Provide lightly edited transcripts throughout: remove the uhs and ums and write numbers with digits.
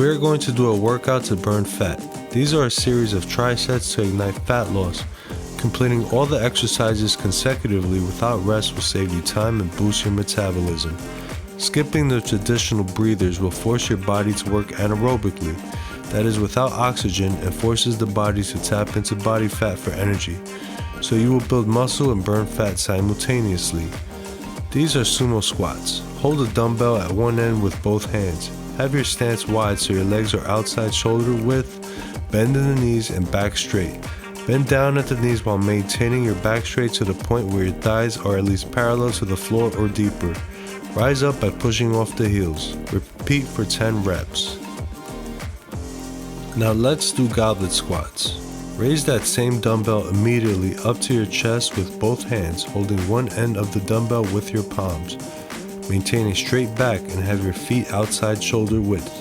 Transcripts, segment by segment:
We are going to do a workout to burn fat. These are a series of trisets to ignite fat loss. Completing all the exercises consecutively without rest will save you time and boost your metabolism. Skipping the traditional breathers will force your body to work anaerobically, that is without oxygen, and forces the body to tap into body fat for energy. So you will build muscle and burn fat simultaneously. These are sumo squats. Hold a dumbbell at one end with both hands. Have your stance wide so your legs are outside shoulder width. Bend in the knees and back straight. Bend down at the knees while maintaining your back straight to the point where your thighs are at least parallel to the floor or deeper. Rise up by pushing off the heels. Repeat for 10 reps. Now let's do goblet squats. Raise that same dumbbell immediately up to your chest with both hands, holding one end of the dumbbell with your palms. Maintain a straight back and have your feet outside shoulder width.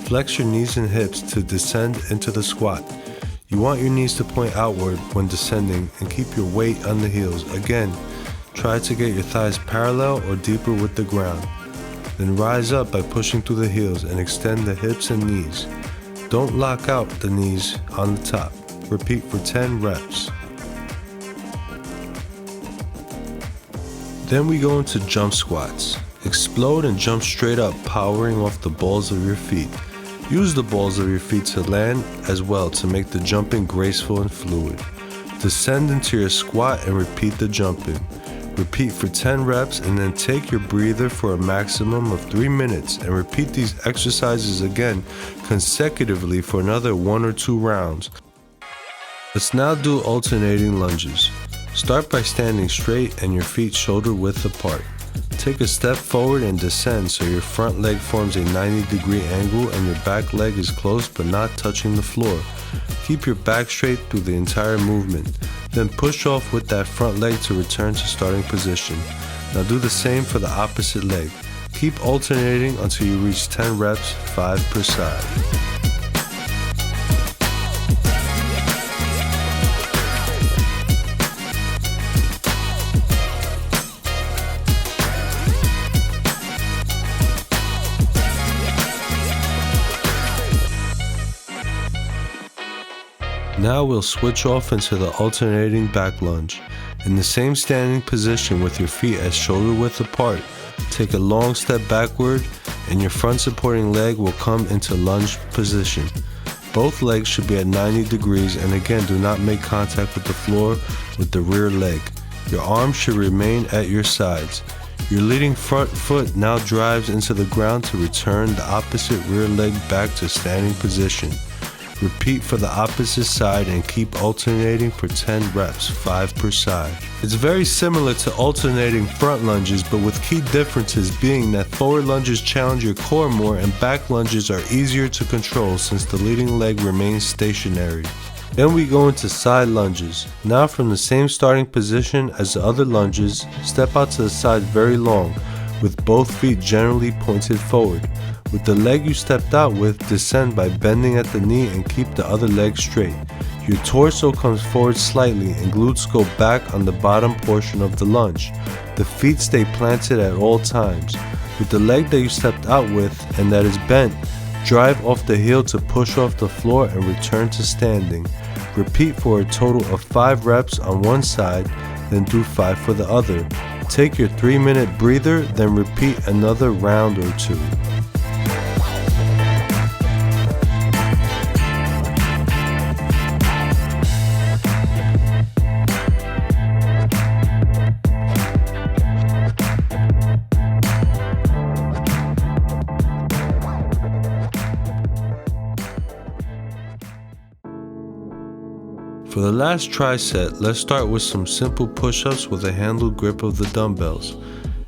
Flex your knees and hips to descend into the squat. You want your knees to point outward when descending and keep your weight on the heels. Again, try to get your thighs parallel or deeper with the ground. Then rise up by pushing through the heels and extend the hips and knees. Don't lock out the knees on the top. Repeat for 10 reps. Then we go into jump squats. Explode and jump straight up, powering off the balls of your feet. Use the balls of your feet to land as well to make the jumping graceful and fluid. Descend into your squat and repeat the jumping. Repeat for 10 reps and then take your breather for a maximum of 3 minutes and repeat these exercises again consecutively for another 1 or 2 rounds. Let's now do alternating lunges. Start by standing straight and your feet shoulder width apart. Take a step forward and descend so your front leg forms a 90-degree angle and your back leg is close but not touching the floor. Keep your back straight through the entire movement. Then push off with that front leg to return to starting position. Now do the same for the opposite leg. Keep alternating until you reach 10 reps, 5 per side. Now we'll switch off into the alternating back lunge. In the same standing position with your feet as shoulder width apart, take a long step backward and your front supporting leg will come into lunge position. Both legs should be at 90 degrees and again do not make contact with the floor with the rear leg. Your arms should remain at your sides. Your leading front foot now drives into the ground to return the opposite rear leg back to standing position. Repeat for the opposite side and keep alternating for 10 reps, 5 per side. It's very similar to alternating front lunges, but with key differences being that forward lunges challenge your core more and back lunges are easier to control since the leading leg remains stationary. Then we go into side lunges. Now from the same starting position as the other lunges, step out to the side very long, with both feet generally pointed forward. With the leg you stepped out with, descend by bending at the knee and keep the other leg straight. Your torso comes forward slightly and glutes go back on the bottom portion of the lunge. The feet stay planted at all times. With the leg that you stepped out with and that is bent, drive off the heel to push off the floor and return to standing. Repeat for a total of 5 reps on one side, then do 5 for the other. Take your 3-minute breather, then repeat another round or 2. For the last triset, let's start with some simple push-ups with a handled grip of the dumbbells.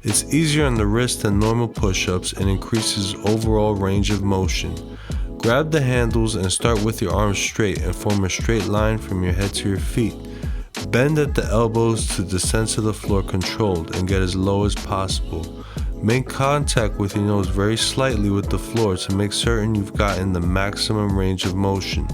It's easier on the wrist than normal push-ups and increases overall range of motion. Grab the handles and start with your arms straight and form a straight line from your head to your feet. Bend at the elbows to descend to the floor controlled and get as low as possible. Make contact with your nose very slightly with the floor to make certain you've gotten the maximum range of motion.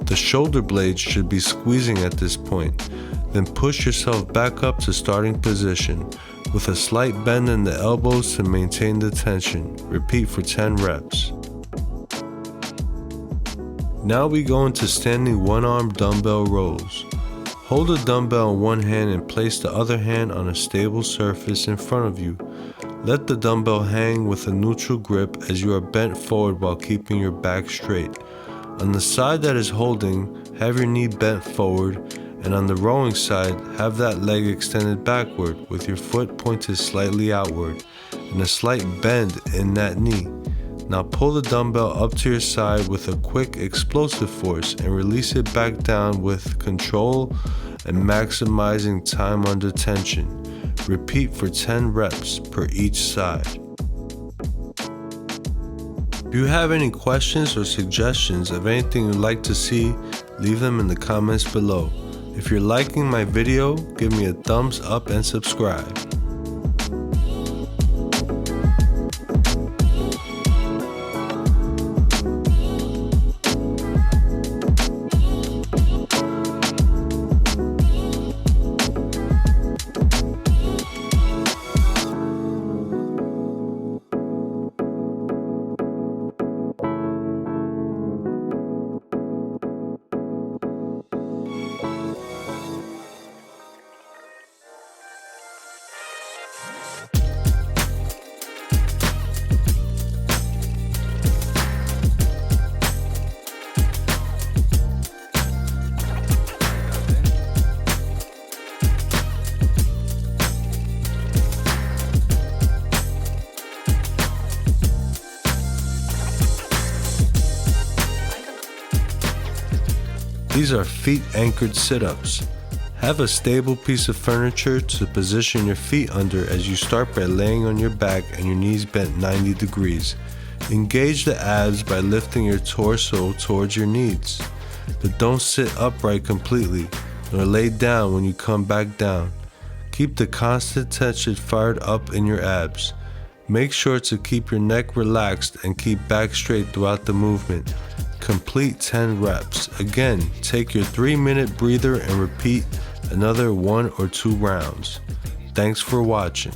The shoulder blades should be squeezing at this point. Then push yourself back up to starting position with a slight bend in the elbows to maintain the tension. Repeat for 10 reps. Now we go into standing one-arm dumbbell rows. Hold a dumbbell in one hand and place the other hand on a stable surface in front of you. Let the dumbbell hang with a neutral grip as you are bent forward while keeping your back straight. On the side that is holding, have your knee bent forward, and on the rowing side, have that leg extended backward with your foot pointed slightly outward and a slight bend in that knee. Now pull the dumbbell up to your side with a quick explosive force and release it back down with control and maximizing time under tension. Repeat for 10 reps per each side. If you have any questions or suggestions of anything you'd like to see, leave them in the comments below. If you're liking my video, give me a thumbs up and subscribe. These are feet-anchored sit-ups. Have a stable piece of furniture to position your feet under as you start by laying on your back and your knees bent 90 degrees. Engage the abs by lifting your torso towards your knees, but don't sit upright completely, nor lay down when you come back down. Keep the constant tension fired up in your abs. Make sure to keep your neck relaxed and keep back straight throughout the movement. Complete 10 reps. Again, take your 3-minute breather and repeat another 1 or 2 rounds. Thanks for watching.